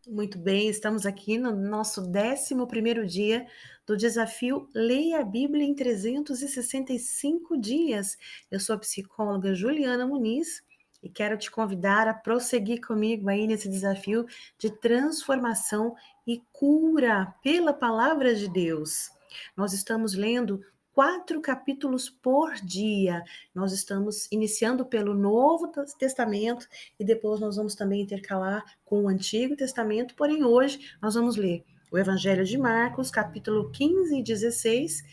Muito bem, estamos aqui no nosso 11º dia do desafio Leia a Bíblia em 365 dias. Eu sou a psicóloga Juliana Muniz e quero te convidar a prosseguir comigo aí nesse desafio de transformação e cura pela palavra de Deus. Nós estamos lendo 4 capítulos por dia. Nós estamos iniciando pelo Novo Testamento e depois nós vamos também intercalar com o Antigo Testamento, porém hoje nós vamos ler o Evangelho de Marcos, capítulo 15 e 16,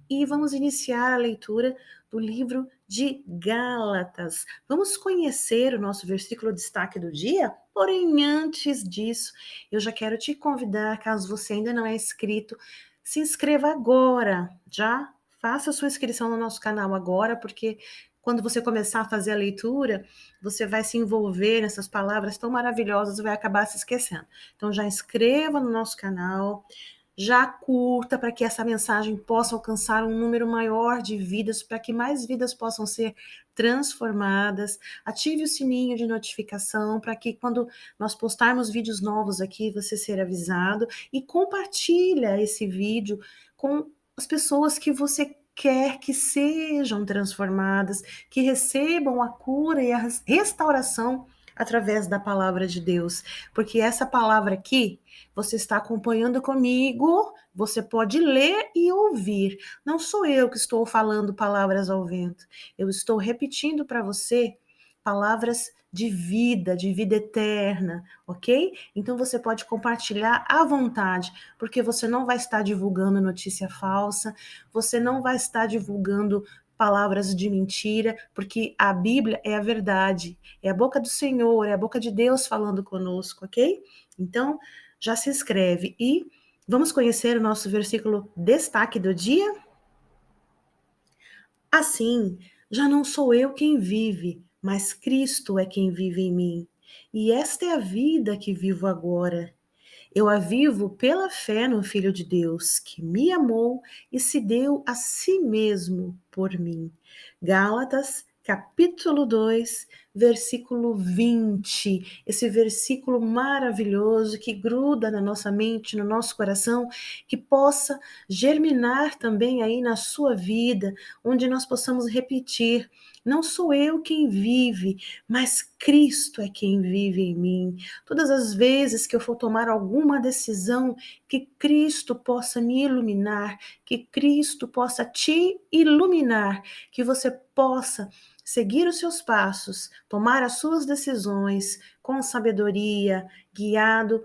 e vamos iniciar a leitura do livro de Gálatas. Vamos conhecer o nosso versículo destaque do dia? Porém, antes disso, eu já quero te convidar, caso você ainda não é inscrito, se inscreva agora, já faça a sua inscrição no nosso canal agora, porque quando você começar a fazer a leitura, você vai se envolver nessas palavras tão maravilhosas e vai acabar se esquecendo. Então já inscreva no nosso canal, já curta para que essa mensagem possa alcançar um número maior de vidas, para que mais vidas possam ser transformadas. Ative o sininho de notificação para que quando nós postarmos vídeos novos aqui, você ser avisado, e compartilha esse vídeo com as pessoas que você quer que sejam transformadas, que recebam a cura e a restauração através da palavra de Deus, porque essa palavra aqui, você está acompanhando comigo, você pode ler e ouvir. Não sou eu que estou falando palavras ao vento, eu estou repetindo para você palavras de vida eterna, ok? Então você pode compartilhar à vontade, porque você não vai estar divulgando notícia falsa, você não vai estar divulgando palavras de mentira, porque a Bíblia é a verdade, é a boca do Senhor, é a boca de Deus falando conosco, ok? Então, já se inscreve e vamos conhecer o nosso versículo destaque do dia? Assim, já não sou eu quem vive, mas Cristo é quem vive em mim. E esta é a vida que vivo agora. Eu a vivo pela fé no Filho de Deus, que me amou e se deu a si mesmo por mim. Gálatas, capítulo 2, versículo 20. Esse versículo maravilhoso que gruda na nossa mente, no nosso coração, que possa germinar também aí na sua vida, onde nós possamos repetir: não sou eu quem vive, mas Cristo é quem vive em mim. Todas as vezes que eu for tomar alguma decisão, que Cristo possa me iluminar, que Cristo possa te iluminar, que você possa seguir os seus passos, tomar as suas decisões com sabedoria, guiado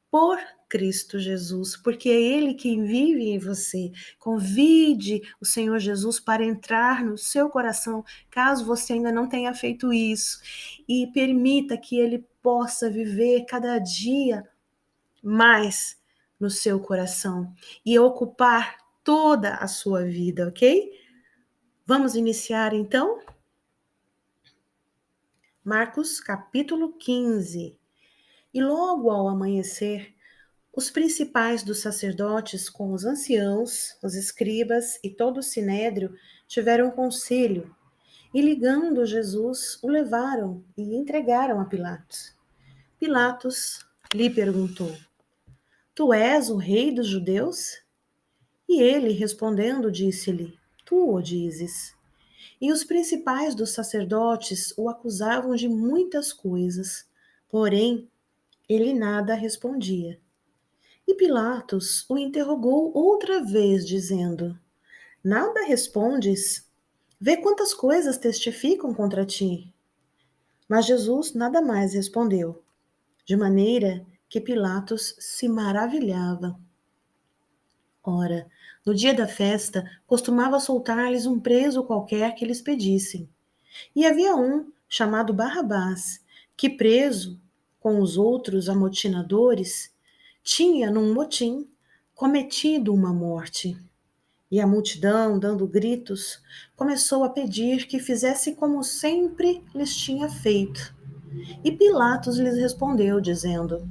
por Cristo Jesus, porque é Ele quem vive em você. Convide o Senhor Jesus para entrar no seu coração, caso você ainda não tenha feito isso, e permita que Ele possa viver cada dia mais no seu coração e ocupar toda a sua vida, ok? Vamos iniciar então? Marcos capítulo 15. E logo ao amanhecer, os principais dos sacerdotes, com os anciãos, os escribas e todo o sinédrio, tiveram conselho e, ligando Jesus, o levaram e entregaram a Pilatos. Pilatos lhe perguntou: Tu és o rei dos judeus? E ele, respondendo, disse-lhe: Tu o dizes. E os principais dos sacerdotes o acusavam de muitas coisas, porém ele nada respondia. E Pilatos o interrogou outra vez, dizendo: Nada respondes? Vê quantas coisas testificam contra ti. Mas Jesus nada mais respondeu, de maneira que Pilatos se maravilhava. Ora, no dia da festa, costumava soltar-lhes um preso qualquer que lhes pedissem. E havia um, chamado Barrabás, que preso com os outros amotinadores, tinha, num motim, cometido uma morte. E a multidão, dando gritos, começou a pedir que fizesse como sempre lhes tinha feito. E Pilatos lhes respondeu, dizendo: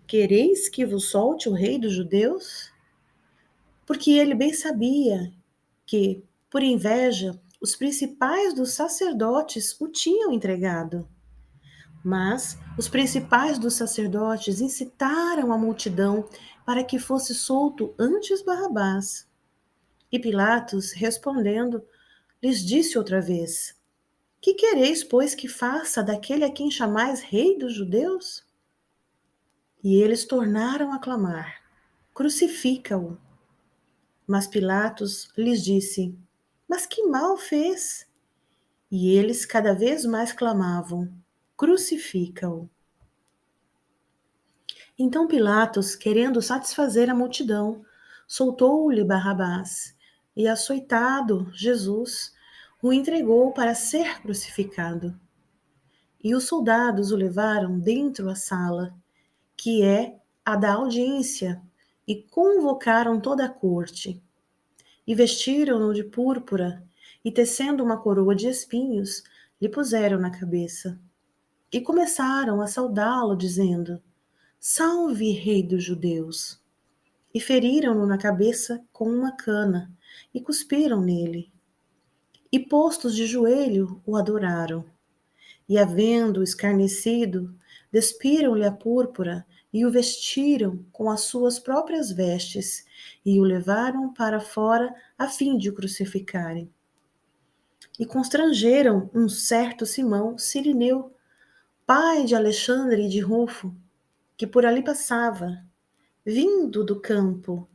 Quereis que vos solte o rei dos judeus? Porque ele bem sabia que, por inveja, os principais dos sacerdotes o tinham entregado. Mas os principais dos sacerdotes incitaram a multidão para que fosse solto antes Barrabás. E Pilatos, respondendo, lhes disse outra vez: Que quereis, pois, que faça daquele a quem chamais rei dos judeus? E eles tornaram a clamar: Crucifica-o. Mas Pilatos lhes disse: Mas que mal fez? E eles cada vez mais clamavam: Crucifica-o. Então Pilatos, querendo satisfazer a multidão, soltou-lhe Barrabás, e açoitado Jesus, o entregou para ser crucificado. E os soldados o levaram dentro à sala, que é a da audiência, e convocaram toda a corte. E vestiram-no de púrpura, e tecendo uma coroa de espinhos, lhe puseram na cabeça. E começaram a saudá-lo, dizendo: Salve, Rei dos Judeus! E feriram-no na cabeça com uma cana, e cuspiram nele. E postos de joelho, o adoraram. E havendo escarnecido, despiram-lhe a púrpura e o vestiram com as suas próprias vestes e o levaram para fora a fim de o crucificarem. E constrangeram um certo Simão Cirineu, pai de Alexandre e de Rufo, que por ali passava, vindo do campo,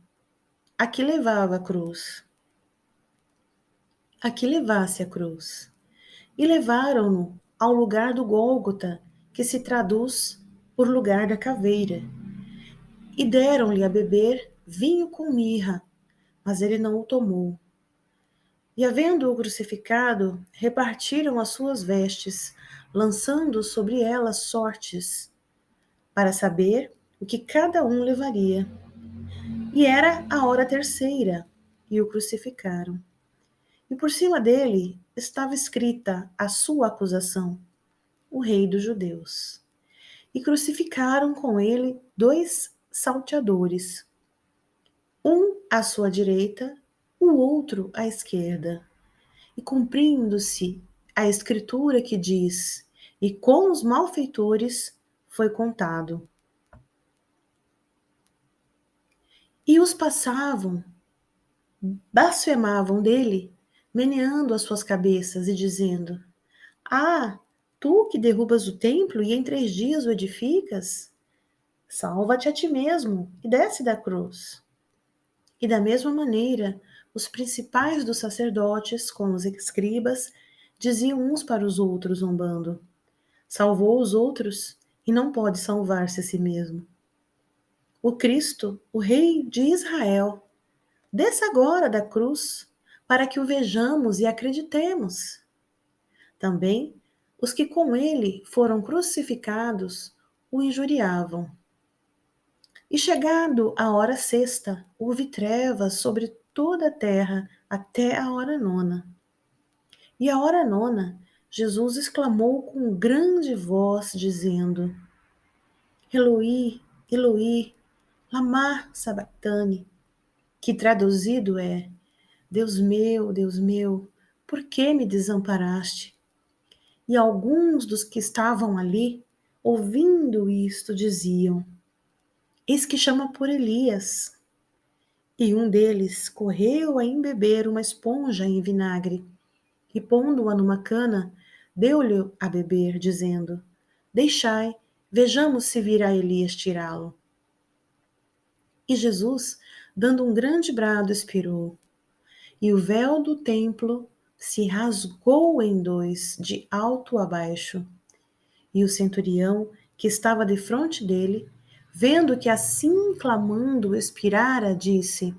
a que levava a cruz, a que levasse a cruz. E levaram-no ao lugar do Gólgota, que se traduz por lugar da caveira. E deram-lhe a beber vinho com mirra, mas ele não o tomou. E havendo-o crucificado, repartiram as suas vestes, lançando sobre elas sortes, para saber o que cada um levaria. E era a hora terceira, e o crucificaram. E por cima dele estava escrita a sua acusação: o Rei dos Judeus. E crucificaram com ele 2 salteadores, um à sua direita, o outro à esquerda. E cumprindo-se a escritura que diz: E com os malfeitores foi contado. E os passavam, blasfemavam dele, meneando as suas cabeças e dizendo: Ah, tu que derrubas o templo e em 3 dias o edificas, salva-te a ti mesmo e desce da cruz. E da mesma maneira, os principais dos sacerdotes, com os escribas, diziam uns para os outros, zombando: Salvou os outros e não pode salvar-se a si mesmo. O Cristo, o Rei de Israel, desça agora da cruz, para que o vejamos e acreditemos. Também os que com ele foram crucificados o injuriavam. E chegado a hora sexta, houve trevas sobre toda a terra até a hora nona. E a hora nona, Jesus exclamou com grande voz, dizendo: Eloi, Eloi, lama sabachthani, que traduzido é: Deus meu, por que me desamparaste? E alguns dos que estavam ali, ouvindo isto, diziam: Eis que chama por Elias. E um deles correu a embeber uma esponja em vinagre, e pondo-a numa cana, deu-lhe a beber, dizendo: Deixai, vejamos se virá Elias tirá-lo. E Jesus, dando um grande brado, expirou, e o véu do templo se rasgou em 2, de alto a baixo. E o centurião, que estava defronte dele, vendo que assim clamando expirara, disse: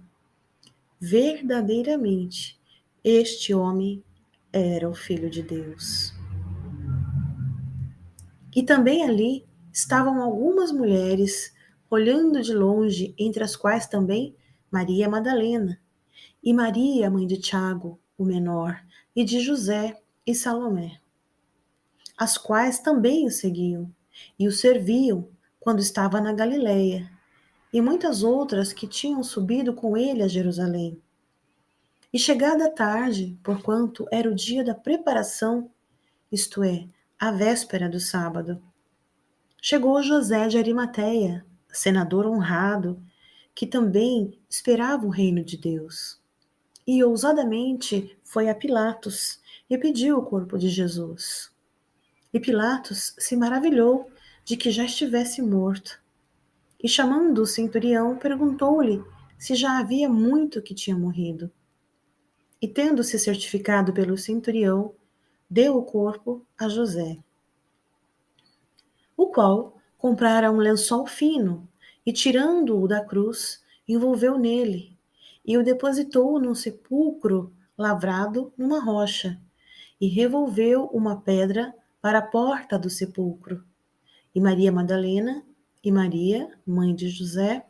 Verdadeiramente, este homem era o Filho de Deus. E também ali estavam algumas mulheres, olhando de longe, entre as quais também Maria Madalena, e Maria, mãe de Tiago, o menor, e de José e Salomé, as quais também o seguiam e o serviam quando estava na Galileia, e muitas outras que tinham subido com ele a Jerusalém. E chegada a tarde, porquanto era o dia da preparação, isto é, a véspera do sábado, chegou José de Arimateia, senador honrado, que também esperava o reino de Deus. E ousadamente foi a Pilatos e pediu o corpo de Jesus. E Pilatos se maravilhou de que já estivesse morto. E chamando o centurião, perguntou-lhe se já havia muito que tinha morrido. E tendo-se certificado pelo centurião, deu o corpo a José, o qual comprara um lençol fino e, tirando-o da cruz, envolveu nele e o depositou num sepulcro lavrado numa rocha e revolveu uma pedra para a porta do sepulcro. E Maria Madalena e Maria, mãe de José,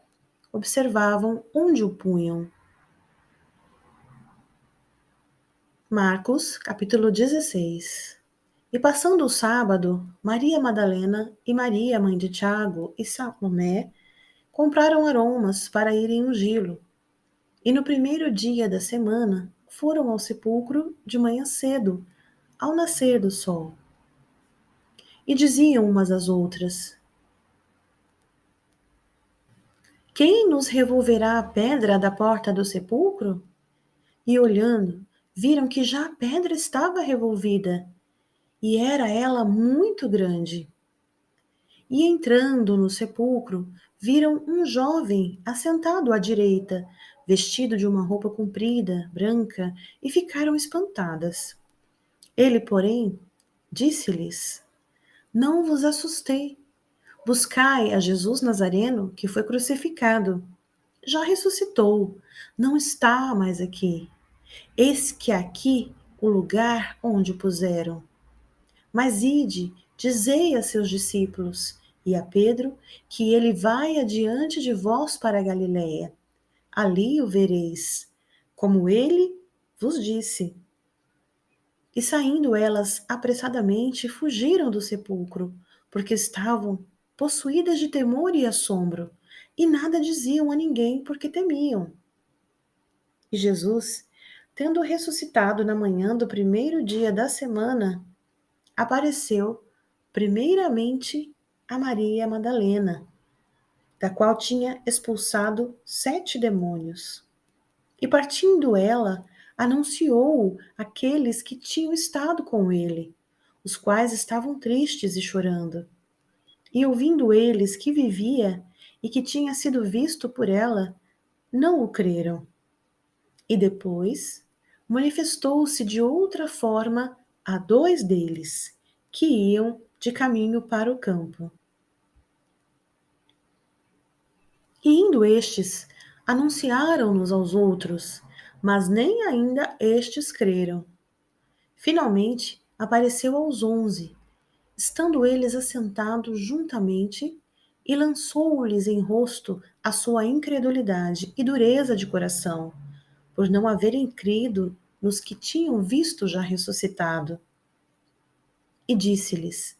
observavam onde o punham. Marcos, capítulo 16. E passando o sábado, Maria Madalena e Maria, mãe de Tiago e Salomé, compraram aromas para irem ungí-lo. E no primeiro dia da semana, foram ao sepulcro de manhã cedo, ao nascer do sol. E diziam umas às outras: Quem nos revolverá a pedra da porta do sepulcro? E olhando, viram que já a pedra estava revolvida, e era ela muito grande. E entrando no sepulcro, viram um jovem assentado à direita, vestido de uma roupa comprida, branca, e ficaram espantadas. Ele, porém, disse-lhes: Não vos assustei. Buscai a Jesus Nazareno, que foi crucificado. Já ressuscitou, não está mais aqui. Eis que aqui o lugar onde o puseram. Mas ide, dizei a seus discípulos e a Pedro que ele vai adiante de vós para a Galiléia. Ali o vereis, como ele vos disse. E saindo elas apressadamente fugiram do sepulcro, porque estavam possuídas de temor e assombro, e nada diziam a ninguém porque temiam. E Jesus, tendo ressuscitado na manhã do primeiro dia da semana, apareceu primeiramente a Maria Madalena, da qual tinha expulsado 7 demônios. E partindo ela, anunciou àqueles que tinham estado com ele, os quais estavam tristes e chorando. E ouvindo eles que vivia e que tinha sido visto por ela, não o creram. E depois manifestou-se de outra forma a 2 deles, que iam de caminho para o campo. E indo estes, anunciaram-nos aos outros, mas nem ainda estes creram. Finalmente, apareceu aos 11, estando eles assentados juntamente, e lançou-lhes em rosto a sua incredulidade e dureza de coração, por não haverem crido nos que tinham visto já ressuscitado. E disse-lhes: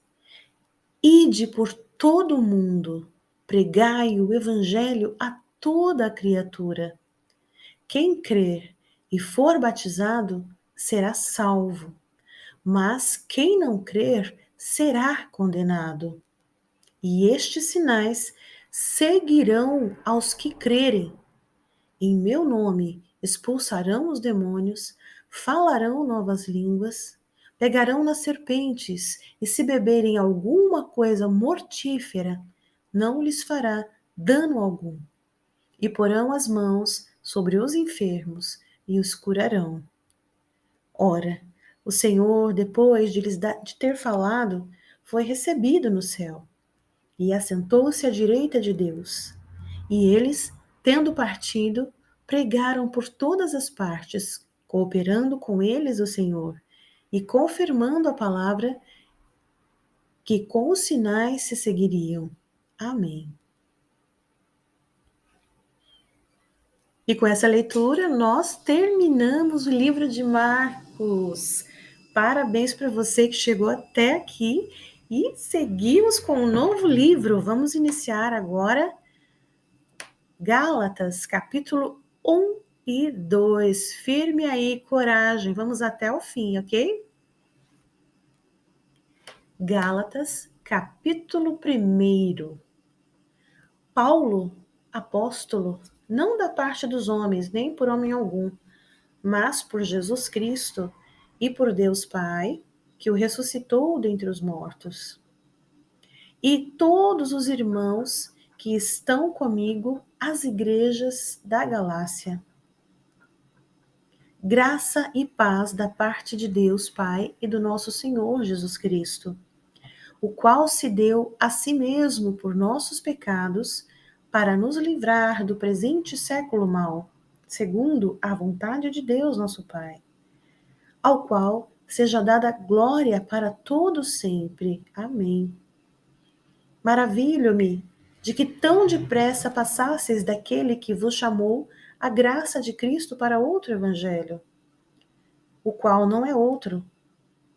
Ide por todo o mundo, pregai o evangelho a toda a criatura. Quem crer e for batizado será salvo, mas quem não crer será condenado. E estes sinais seguirão aos que crerem. Em meu nome expulsarão os demônios, falarão novas línguas, pegarão nas serpentes, e se beberem alguma coisa mortífera, não lhes fará dano algum. E porão as mãos sobre os enfermos e os curarão. Ora, o Senhor, depois de ter falado, foi recebido no céu e assentou-se à direita de Deus. E eles, tendo partido, pregaram por todas as partes, cooperando com eles o Senhor e confirmando a palavra que com os sinais se seguiriam. Amém. E com essa leitura, nós terminamos o livro de Marcos. Parabéns para você que chegou até aqui e seguimos com um novo livro. Vamos iniciar agora Gálatas, capítulo 1 e 2. Firme aí, coragem. Vamos até o fim, ok? Gálatas, Capítulo 1. Paulo, apóstolo, não da parte dos homens, nem por homem algum, mas por Jesus Cristo e por Deus Pai, que o ressuscitou dentre os mortos. E todos os irmãos que estão comigo às igrejas da Galácia. Graça e paz da parte de Deus Pai e do nosso Senhor Jesus Cristo, o qual se deu a si mesmo por nossos pecados, para nos livrar do presente século mau, segundo a vontade de Deus nosso Pai, ao qual seja dada glória para todos sempre. Amém. Maravilho-me de que tão depressa passasseis daquele que vos chamou a graça de Cristo para outro evangelho, o qual não é outro,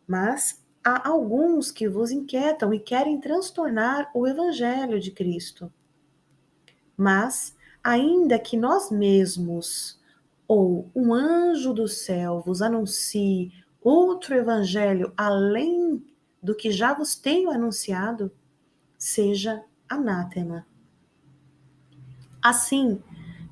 mas há alguns que vos inquietam e querem transtornar o evangelho de Cristo. Mas, ainda que nós mesmos ou um anjo do céu vos anuncie outro evangelho além do que já vos tenho anunciado, seja anátema. Assim,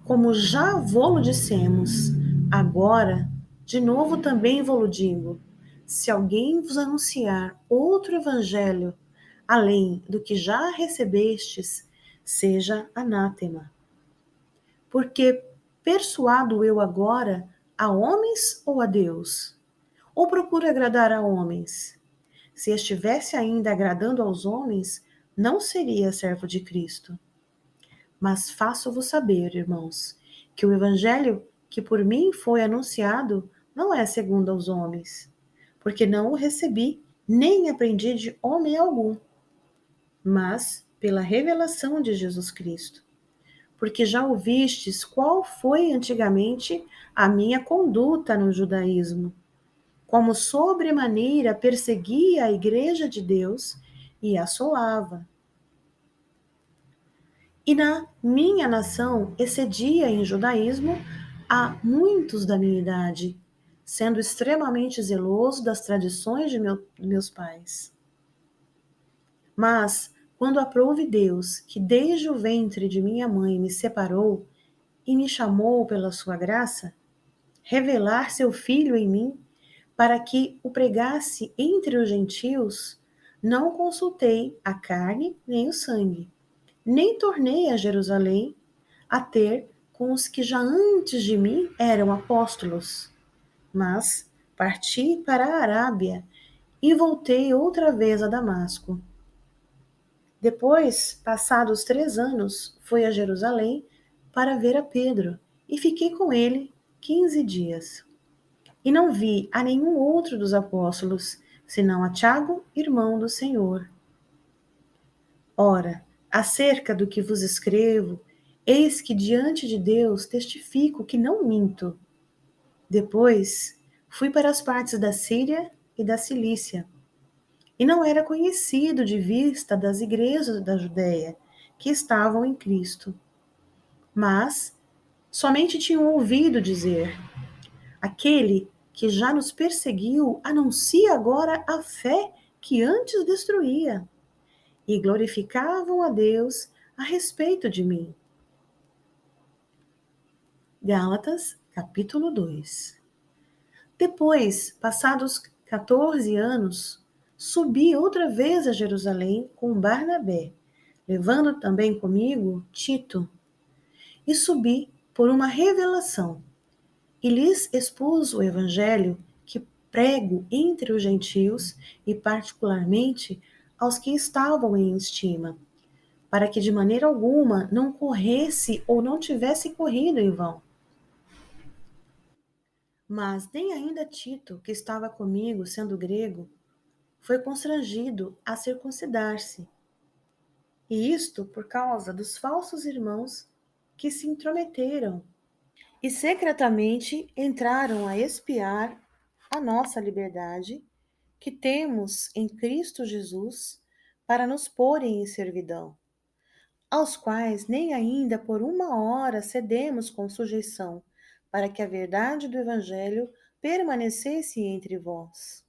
como já vô-lo dissemos, agora, de novo também vô-lo digo, se alguém vos anunciar outro evangelho além do que já recebestes, seja anátema. Porque persuado eu agora a homens ou a Deus? Ou procuro agradar a homens? Se estivesse ainda agradando aos homens, não seria servo de Cristo. Mas faço-vos saber, irmãos, que o evangelho que por mim foi anunciado não é segundo aos homens, porque não o recebi, nem aprendi de homem algum, mas pela revelação de Jesus Cristo. Porque já ouvistes qual foi antigamente a minha conduta no judaísmo, como sobremaneira perseguia a igreja de Deus e assolava. E na minha nação excedia em judaísmo a muitos da minha idade, sendo extremamente zeloso das tradições de meus pais. Mas, quando aprouve Deus, que desde o ventre de minha mãe me separou e me chamou pela sua graça, revelar seu Filho em mim, para que o pregasse entre os gentios, não consultei a carne nem o sangue, nem tornei a Jerusalém a ter com os que já antes de mim eram apóstolos, mas parti para a Arábia e voltei outra vez a Damasco. Depois, passados 3 anos, fui a Jerusalém para ver a Pedro e fiquei com ele 15 dias. E não vi a nenhum outro dos apóstolos, senão a Tiago, irmão do Senhor. Ora, acerca do que vos escrevo, eis que diante de Deus testifico que não minto. Depois, fui para as partes da Síria e da Cilícia, e não era conhecido de vista das igrejas da Judéia, que estavam em Cristo. Mas somente tinham ouvido dizer: aquele que já nos perseguiu anuncia agora a fé que antes destruía, e glorificavam a Deus a respeito de mim. Gálatas, capítulo 2. Depois, passados 14 anos, subi outra vez a Jerusalém com Barnabé, levando também comigo Tito. E subi por uma revelação, e lhes expus o evangelho que prego entre os gentios e particularmente aos que estavam em estima, para que de maneira alguma não corresse ou não tivesse corrido em vão. Mas nem ainda Tito, que estava comigo, sendo grego, foi constrangido a circuncidar-se. E isto por causa dos falsos irmãos que se intrometeram e secretamente entraram a espiar a nossa liberdade, que temos em Cristo Jesus, para nos porem em servidão, aos quais nem ainda por uma hora cedemos com sujeição, para que a verdade do Evangelho permanecesse entre vós.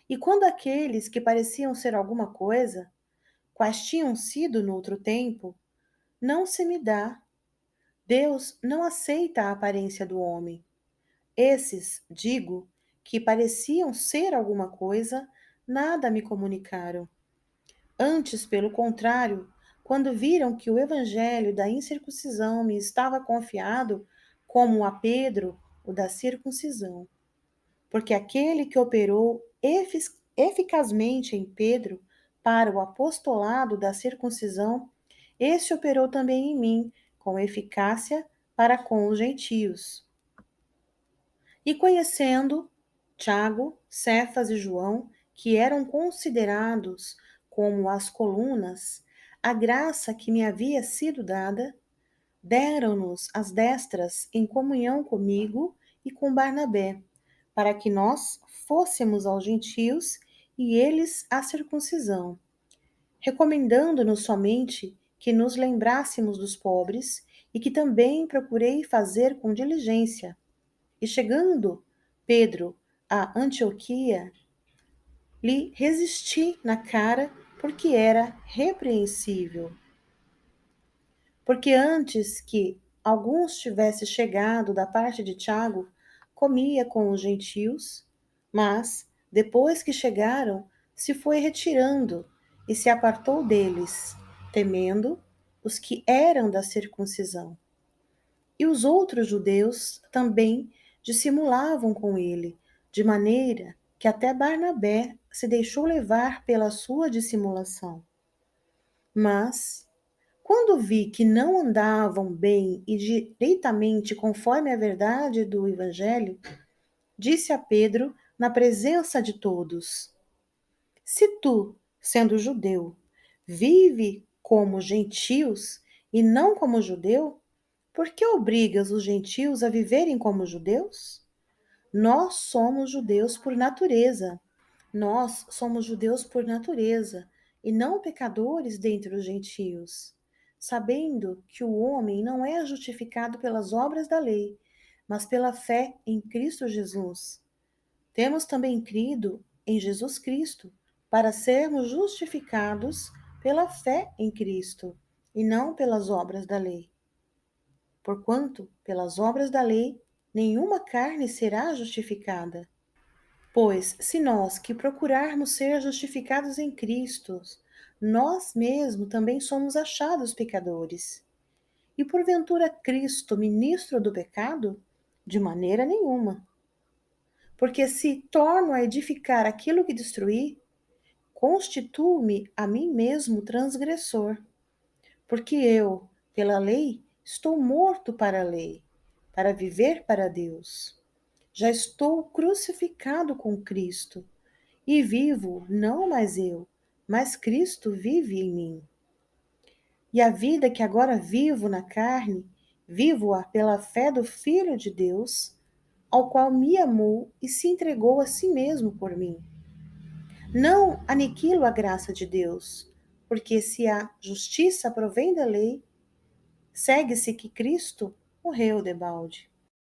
E quando aqueles que pareciam ser alguma coisa, quais tinham sido no outro tempo, não se me dá. Deus não aceita a aparência do homem. Esses, digo, que pareciam ser alguma coisa, nada me comunicaram. Antes, pelo contrário, quando viram que o evangelho da incircuncisão me estava confiado, como a Pedro o da circuncisão, porque aquele que operou eficazmente em Pedro para o apostolado da circuncisão, esse operou também em mim com eficácia para com os gentios. E conhecendo Tiago, Cefas e João, que eram considerados como as colunas, a graça que me havia sido dada, deram-nos as destras em comunhão comigo e com Barnabé, para que nós fôssemos aos gentios e eles à circuncisão, recomendando-nos somente que nos lembrássemos dos pobres e que também procurei fazer com diligência. E chegando Pedro a Antioquia, lhe resisti na cara porque era repreensível. Porque antes que alguns tivesse chegado da parte de Tiago, comia com os gentios, mas, depois que chegaram, se foi retirando e se apartou deles, temendo os que eram da circuncisão. E os outros judeus também dissimulavam com ele, de maneira que até Barnabé se deixou levar pela sua dissimulação. Mas, quando vi que não andavam bem e direitamente conforme a verdade do Evangelho, disse a Pedro na presença de todos: Se tu, sendo judeu, vive como gentios e não como judeu, por que obrigas os gentios a viverem como judeus? Nós somos judeus por natureza. Nós somos judeus por natureza, e não pecadores dentre os gentios, sabendo que o homem não é justificado pelas obras da lei, mas pela fé em Cristo Jesus. Temos também crido em Jesus Cristo, para sermos justificados pela fé em Cristo, e não pelas obras da lei. Porquanto, pelas obras da lei, nenhuma carne será justificada. Pois, se nós que procurarmos ser justificados em Cristo, nós mesmos também somos achados pecadores. E porventura Cristo, ministro do pecado? De maneira nenhuma. Porque se torno a edificar aquilo que destruí, constituo-me a mim mesmo transgressor. Porque eu, pela lei, estou morto para a lei, para viver para Deus. Já estou crucificado com Cristo, e vivo não mais eu, mas Cristo vive em mim. E a vida que agora vivo na carne, vivo-a pela fé do Filho de Deus, ao qual me amou e se entregou a si mesmo por mim. Não aniquilo a graça de Deus, porque se a justiça provém da lei, segue-se que Cristo morreu debalde.